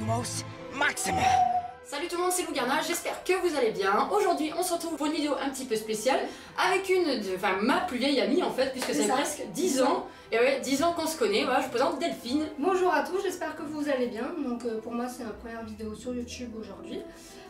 Maxima. Salut tout le monde, c'est Lougarna, j'espère que vous allez bien. Aujourd'hui on se retrouve pour une vidéo un petit peu spéciale avec ma plus vieille amie en fait, puisque ça fait presque 10 ans. Et ouais, 10 ans qu'on se connaît. Voilà, je vous présente Delphine. Bonjour à tous, j'espère que vous allez bien. Donc pour moi c'est ma première vidéo sur YouTube aujourd'hui.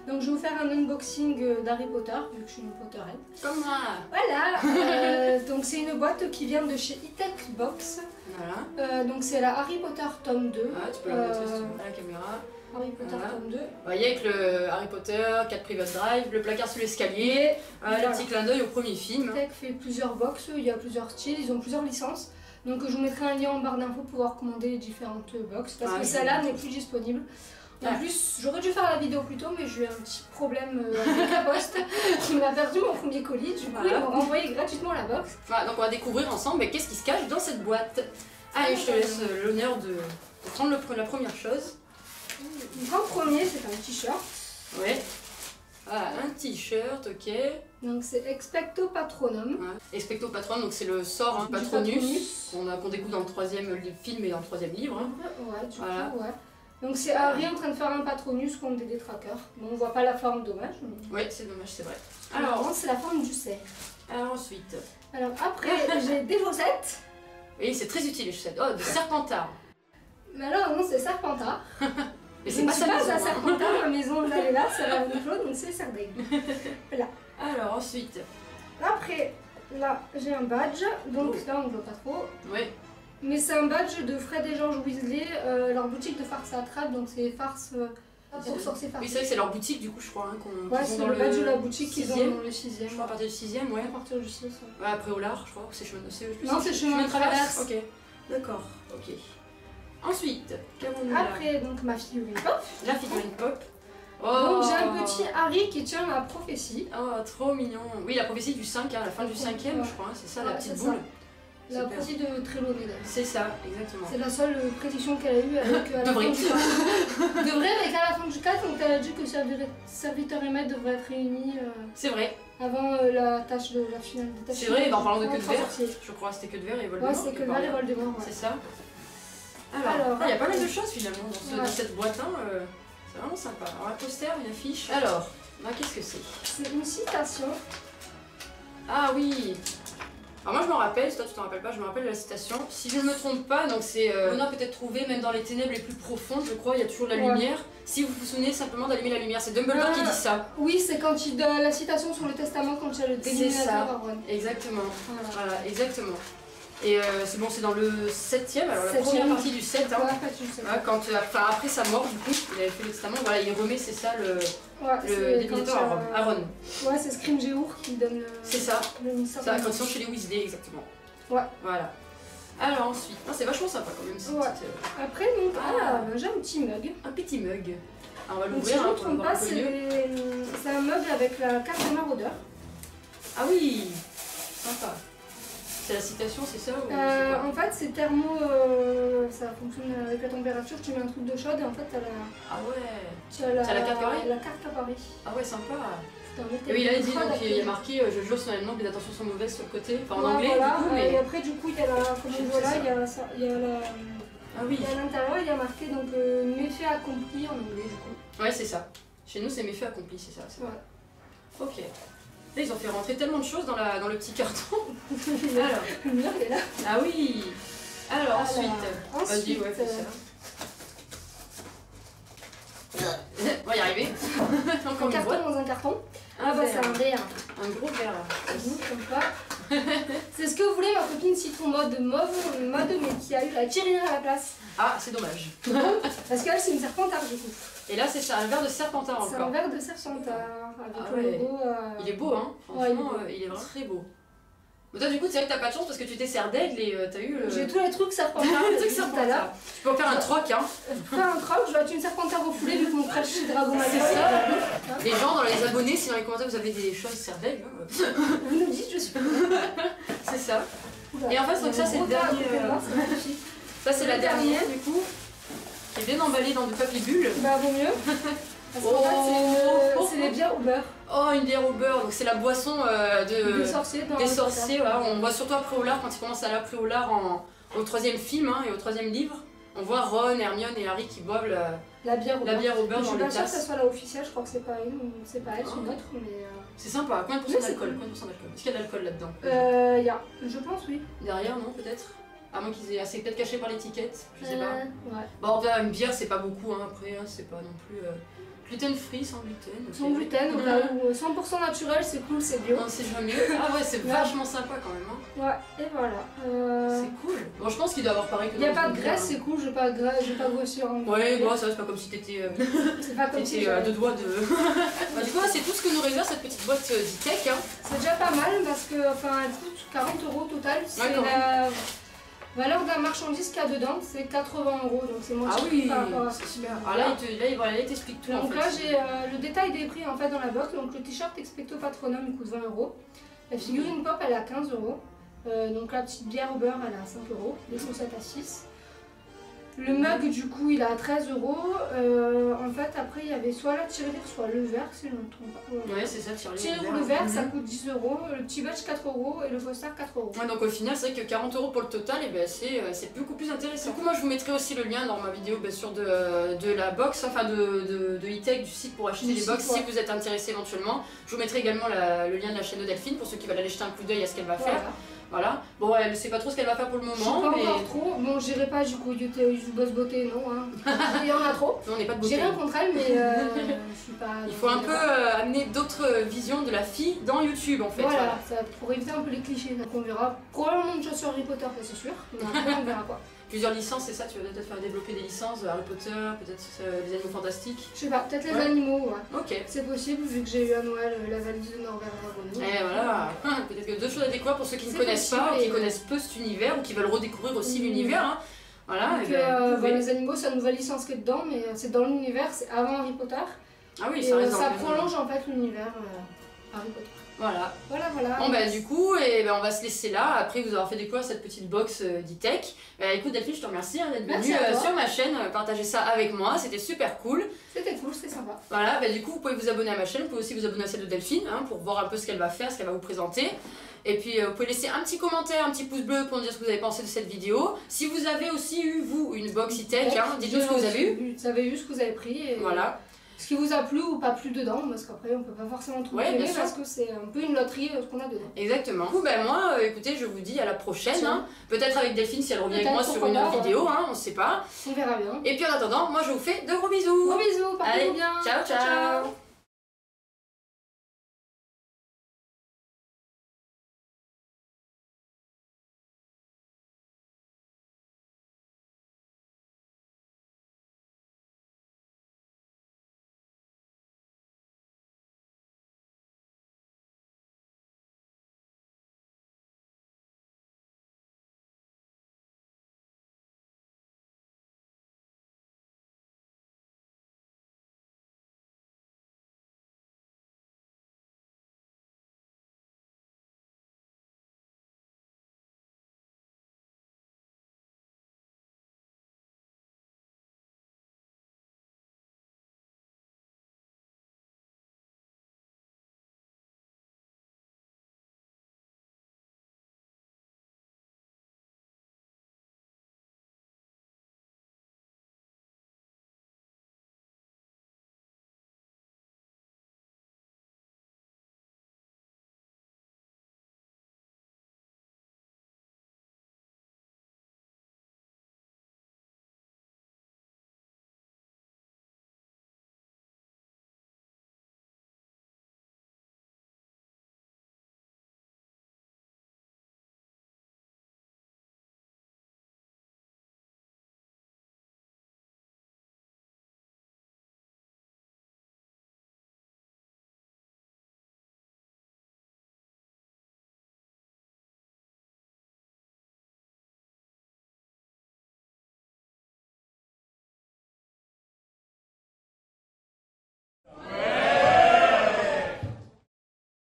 Donc je vais vous faire un unboxing d'Harry Potter, vu que je suis une Potterhead. Comme moi. Voilà, donc c'est une boîte qui vient de chez E-Tech Box. Voilà. Donc c'est la Harry Potter tome 2. Ah, tu peux la montrer à la caméra. Harry Potter tome 2. Vous voyez avec le Harry Potter, 4 Private Drive, le placard sous l'escalier, le petit clin d'œil au premier film. E-Tech fait plusieurs box, il y a plusieurs styles, ils ont plusieurs licences. Donc je vous mettrai un lien en barre d'infos pour pouvoir commander les différentes box, parce que celle-là n'est plus disponible. En plus, j'aurais dû faire la vidéo plus tôt, mais j'ai eu un petit problème avec la poste qui m'a perdu mon premier colis. Du coup, ils m'ont renvoyé gratuitement la box. Voilà, donc on va découvrir ensemble qu'est-ce qui se cache dans cette boîte. Allez, je te laisse l'honneur de prendre la première chose. Donc en premier, c'est un t-shirt. Ouais. Voilà, un t-shirt, ok. Donc c'est Expecto Patronum. Ouais. Expecto Patronum, donc c'est le sort du Patronus qu'on découvre dans le troisième film et dans le troisième livre. Ouais, du coup, ouais. Donc c'est Harry en train de faire un Patronus contre des détraqueurs. Bon, on voit pas la forme, dommage. Mais... Ouais, c'est dommage, c'est vrai. Alors, c'est la forme du cerf. Alors ensuite. Alors après, j'ai des chaussettes. Oui, c'est très utile les chaussettes. Oh, de Serpentard. Mais alors, non, c'est Serpentard. Mais c'est pas ça. La Serpentard, ma maison où j'allais là, c'est la même chose, donc c'est Serdaigle. Voilà. Alors ensuite. Après, là, j'ai un badge. Donc là, on ne voit pas trop. Oui. Mais c'est un badge de Fred et George Weasley, leur boutique de farce à attrape, donc c'est farce pour sorciers farce. Oui, c'est vrai que c'est leur boutique du coup, je crois. Ouais, c'est le badge de la boutique qu'ils ont dans le 6ème. Je crois à partir du 6ème, ouais. À partir du 6. Ouais, après au large, je crois. C'est chemin de Non, c'est chemin de traverse. Ok. D'accord, ok. Ensuite, qu'avons-nous là ? Après, donc ma figurine pop. La figurine pop. Oh. Donc j'ai un petit Harry qui tient la prophétie. Oh, trop mignon. Oui, la prophétie du 5, la fin du 5ème, je crois. C'est ça, la petite boule. La prophétie de Trelawney d'ailleurs. C'est ça, exactement. C'est la seule prédiction qu'elle a eue avec à la fin du 4. De vrai, avec à la fin du 4, donc elle a dit que serviteur et maître devraient être réunis. C'est vrai. Avant la tâche de la finale. C'est vrai, en parlant de queue de verre, je crois que c'était queue de verre et Voldemort. Ouais, c'était queue de verre et Voldemort. Ouais. C'est ça. Alors, il y a pas mal de choses finalement dans cette boîte. C'est vraiment sympa. Alors, un poster, une affiche. Alors, qu'est-ce que c'est ? C'est une citation. Ah oui. Alors moi je m'en rappelle, si toi tu t'en rappelles pas, je me rappelle de la citation. Si je ne me trompe pas, donc c'est on a peut-être trouvé même dans les ténèbres les plus profondes, je crois, il y a toujours de la lumière. Si vous vous souvenez simplement d'allumer la lumière, c'est Dumbledore qui dit ça. Oui, c'est quand il donne la citation sur le testament quand il y a le dénominateur à Ron. Exactement. Voilà, exactement. Et c'est bon, c'est dans le 7ème, alors la première partie du 7. Quand, après sa mort, du coup, il avait fait le testament, voilà, il remet, c'est ça, le dénominateur à Ron. Ouais, c'est Scrimgeour qui donne le. C'est ça. Le mystère. Ça, quand ils sont chez les Weasley, exactement. Ouais. Voilà. Alors ensuite, c'est vachement sympa quand même. Après, donc, j'ai un petit mug. Un petit mug. Alors, on va l'ouvrir. Si je ne me trompe pas, c'est un mug avec la carte de maraudeur. Ah oui, sympa. C'est la citation, c'est ça ou en fait, c'est thermo, ça fonctionne avec la température. Tu mets un truc de chaude et en fait, tu as la. Ah ouais. Tu as la carte Paris. La carte à Paris. Ah ouais, sympa. Et oui, là il dit, donc il y a marqué je jure solennellement que les attentions sont mauvaises sur le côté, enfin en anglais. Voilà. Du coup, mais... Et après, du coup, il y a la. Comme on voit là, il y a la. Ah oui. Et à l'intérieur, il y a marqué donc méfait accompli en anglais, du coup. Ouais, c'est ça. Chez nous, c'est méfait accompli, c'est ça. Ouais. Ok. Là, ils ont fait rentrer tellement de choses dans le petit carton. Alors. Le mur est là. Ah oui. Alors, ensuite. Vas-y, ouais, fais ça. On va y arriver. Encore un carton dans un carton. C'est un verre. Un gros verre. Comme ça. C'est ce que vous voulez, ma copine citron mode mauve, mais qui a eu la tirelire à la place. Ah, c'est dommage. Parce qu'elle, c'est une serpentard du coup. Et là, c'est un verre de serpentard encore. C'est un verre de serpentard avec le logo. Il est beau, hein. Franchement, il est vraiment très beau. Mais toi, du coup, c'est vrai que t'as pas de chance parce que tu t'es Serdaigle et t'as eu le. J'ai tous les trucs serpentard. Tout à l'heure. Tu peux en faire un troc, hein. Je peux faire un troc, je vais être une serpentard refoulée vu que mon frère chez Dragon Ball. C'est ça. Les gens, dans les abonnés, si dans les commentaires vous avez des choses Serdaigle. Vous nous dites, je suis pas. C'est ça. Et en fait, donc ça, c'est le dernier. Ça, c'est la dernière, du coup. Qui est bien emballée dans du papier bulle. Bah, vaut mieux. Parce qu'en fait, c'est les bières au beurre. Oh, une bière au beurre, donc c'est la boisson des sorciers. Voilà. On voit surtout après au lard, quand ils commencent à aller après au lard au troisième film et au troisième livre. On voit Ron, Hermione et Harry qui boivent la bière au beurre dans les tasses. Je suis pas sûre que ça soit la officielle, je crois que c'est pas elle, c'est une autre, mais... C'est sympa, combien de pourcents d'alcool? Est-ce qu'il y a de l'alcool là-dedans? Je pense, oui. Derrière, non, peut-être? À moins qu'ils aient assez peut-être caché par l'étiquette, je sais pas. Ouais. Bon, une bière, c'est pas beaucoup, hein, après, hein, c'est pas non plus... Gluten free, sans gluten. Sans gluten, donc là où 100% naturel, c'est cool, c'est bio. On sait jamais. Ah ouais, c'est vachement sympa quand même. Hein. Ouais, et voilà. C'est cool. Bon, je pense qu'il doit avoir pareil que il n'y a pas de graisse, c'est cool, je vais pas grossir. Ouais, bon, ça c'est pas comme si t'étais. C'est pas comme si à deux doigts de. Bah, du coup, c'est tout ce que nous réserve cette petite boîte d'e-tech. Hein. C'est déjà pas mal parce que, enfin, elle coûte 40 € au total. C'est la valeur d'un marchandise qu'il y a dedans, c'est 80 €, donc c'est moins cher par rapport à c'est super. Ah là, il t'explique tout. Donc là, j'ai le détail des prix en fait dans la box. Donc le t-shirt Expecto Patronum il coûte 20 €. La figurine pop elle est à 15 €. Donc la petite bière au beurre elle est à 5 €. Les chaussettes à 6 €. Le mug du coup il est à 13 €. En fait après il y avait soit la tirelire soit le verre si je ne me trompe pas. Ouais c'est ça, tirelire ou le verre ça coûte 10 €. Le petit badge 4 € et le poster 4 €. Ouais donc au final c'est vrai que 40 € pour le total et ben, c'est beaucoup plus intéressant. Du coup moi je vous mettrai aussi le lien dans ma vidéo bien sûr de la box, enfin de e-tech, du site pour acheter les box si vous êtes intéressé éventuellement. Je vous mettrai également le lien de la chaîne de Delphine pour ceux qui veulent aller jeter un coup d'œil à ce qu'elle va faire. Voilà. Bon, elle ne sait pas trop ce qu'elle va faire pour le moment. Je sais pas encore trop. Bon, j'irai pas du coup du boss beauté, non. Hein. Il y en a trop. Non, on n'est pas de beauté. J'ai rien contre elle, mais je suis pas. Il faut un peu amener d'autres visions de la fille dans YouTube en fait. Voilà, ça, pour éviter un peu les clichés. Donc on verra probablement une chose sur Harry Potter, ça c'est sûr. Mais après, on verra quoi. Plusieurs licences, c'est ça? Tu vas peut-être faire développer des licences de Harry Potter, peut-être les animaux fantastiques? Je sais pas, peut-être les animaux, ouais. Ok. C'est possible vu que j'ai eu à Noël la valise de Norbert Ragonneau. Et voilà, peut-être que deux choses à découvrir pour ceux qui ne connaissent pas, ou qui connaissent peu cet univers, ou qui veulent redécouvrir aussi l'univers. Hein. Voilà. Donc, les animaux, c'est une nouvelle licence qui est dedans, mais c'est dans l'univers, c'est avant Harry Potter. Ah oui, et ça prolonge en fait l'univers Harry Potter. Voilà. Voilà. Bon bah du coup, on va se laisser là, après vous avoir fait découvrir cette petite box d'e-tech. Écoute Delphine, je te remercie d'être venue sur ma chaîne, partager ça avec moi, c'était super cool. C'était cool, c'était sympa. Voilà, du coup vous pouvez vous abonner à ma chaîne, vous pouvez aussi vous abonner à celle de Delphine, hein, pour voir un peu ce qu'elle va faire, ce qu'elle va vous présenter. Et puis vous pouvez laisser un petit commentaire, un petit pouce bleu pour me dire ce que vous avez pensé de cette vidéo. Si vous avez aussi eu, vous, une box e-tech, hein, dites-nous ce que vous avez eu. Vous avez eu ce que vous avez pris. Et voilà. Ce qui vous a plu ou pas plu dedans, parce qu'après on peut pas forcément tout aimer parce que c'est un peu une loterie ce qu'on a dedans. Exactement. Du coup, moi, écoutez, je vous dis à la prochaine. Hein. Peut-être avec Delphine si elle revient avec moi sur une autre vidéo, hein, on sait pas. On verra bien. Et puis en attendant, moi je vous fais de gros bisous. Gros bisous, portez-vous bien. Ciao.